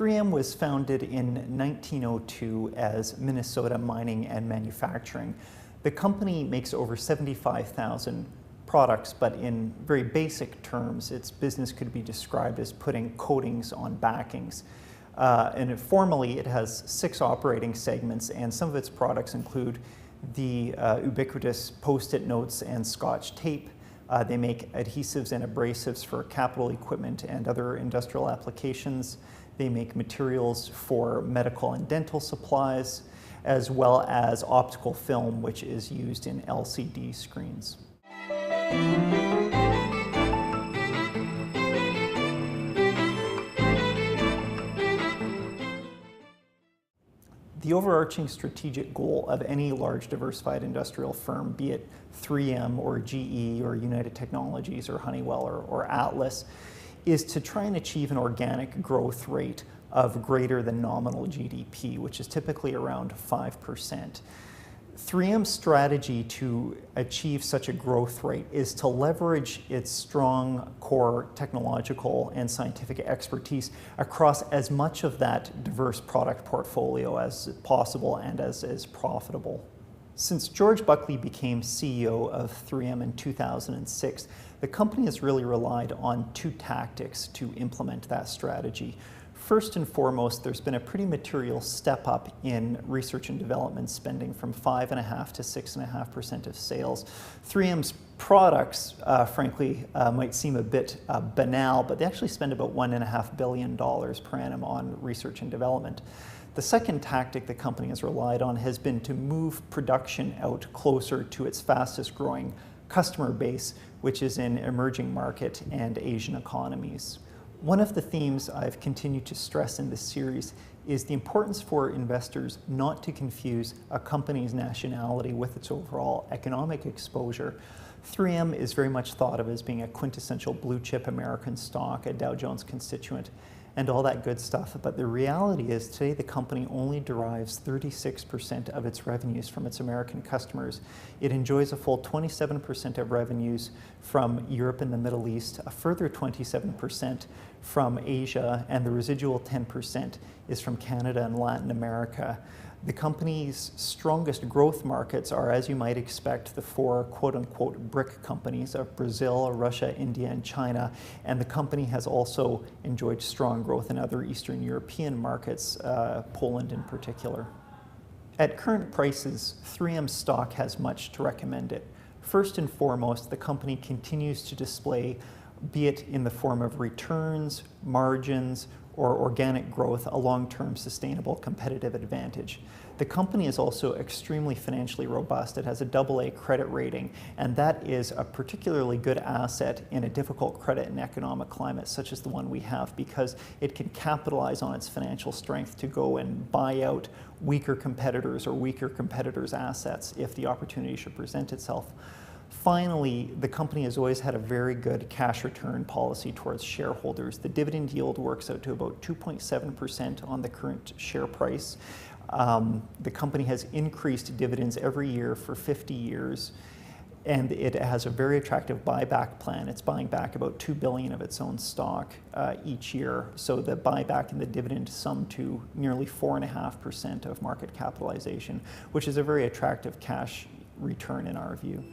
3M was founded in 1902 as Minnesota Mining and Manufacturing. The company makes over 75,000 products, but in very basic terms, its business could be described as putting coatings on backings. And formally, it has 6 operating segments, and some of its products include the ubiquitous Post-it notes and Scotch tape. They make adhesives and abrasives for capital equipment and other industrial applications. They make materials for medical and dental supplies, as well as optical film, which is used in LCD screens. The overarching strategic goal of any large diversified industrial firm, be it 3M or GE or United Technologies or Honeywell or Atlas, is to try and achieve an organic growth rate of greater than nominal GDP, which is typically around 5%. 3M's strategy to achieve such a growth rate is to leverage its strong core technological and scientific expertise across as much of that diverse product portfolio as possible and as is profitable. Since George Buckley became CEO of 3M in 2006, the company has really relied on 2 tactics to implement that strategy. First and foremost, there's been a pretty material step up in research and development spending from 5.5% to 6.5% of sales. 3M's products, frankly, might seem a bit banal, but they actually spend about $1.5 billion per annum on research and development. The second tactic the company has relied on has been to move production out closer to its fastest growing customer base, which is in emerging market and Asian economies. One of the themes I've continued to stress in this series is the importance for investors not to confuse a company's nationality with its overall economic exposure. 3M is very much thought of as being a quintessential blue chip American stock, a Dow Jones constituent, and all that good stuff. But the reality is today the company only derives 36% of its revenues from its American customers. It enjoys a full 27% of revenues from Europe and the Middle East, a further 27% from Asia, and the residual 10% is from Canada and Latin America. The company's strongest growth markets are, as you might expect, the 4 quote-unquote BRIC companies of Brazil, Russia, India, and China, and the company has also enjoyed strong growth in other Eastern European markets, Poland in particular. At current prices, 3M stock has much to recommend it. First and foremost, the company continues to display, be it in the form of returns, margins, or organic growth, a long-term sustainable competitive advantage. The company is also extremely financially robust. It has a AA credit rating, and that is a particularly good asset in a difficult credit and economic climate such as the one we have, because it can capitalize on its financial strength to go and buy out weaker competitors or weaker competitors' assets if the opportunity should present itself. Finally, the company has always had a very good cash return policy towards shareholders. The dividend yield works out to about 2.7% on the current share price. The company has increased dividends every year for 50 years, and it has a very attractive buyback plan. It's buying back about $2 billion of its own stock each year. So the buyback and the dividend sum to nearly 4.5% of market capitalization, which is a very attractive cash return in our view.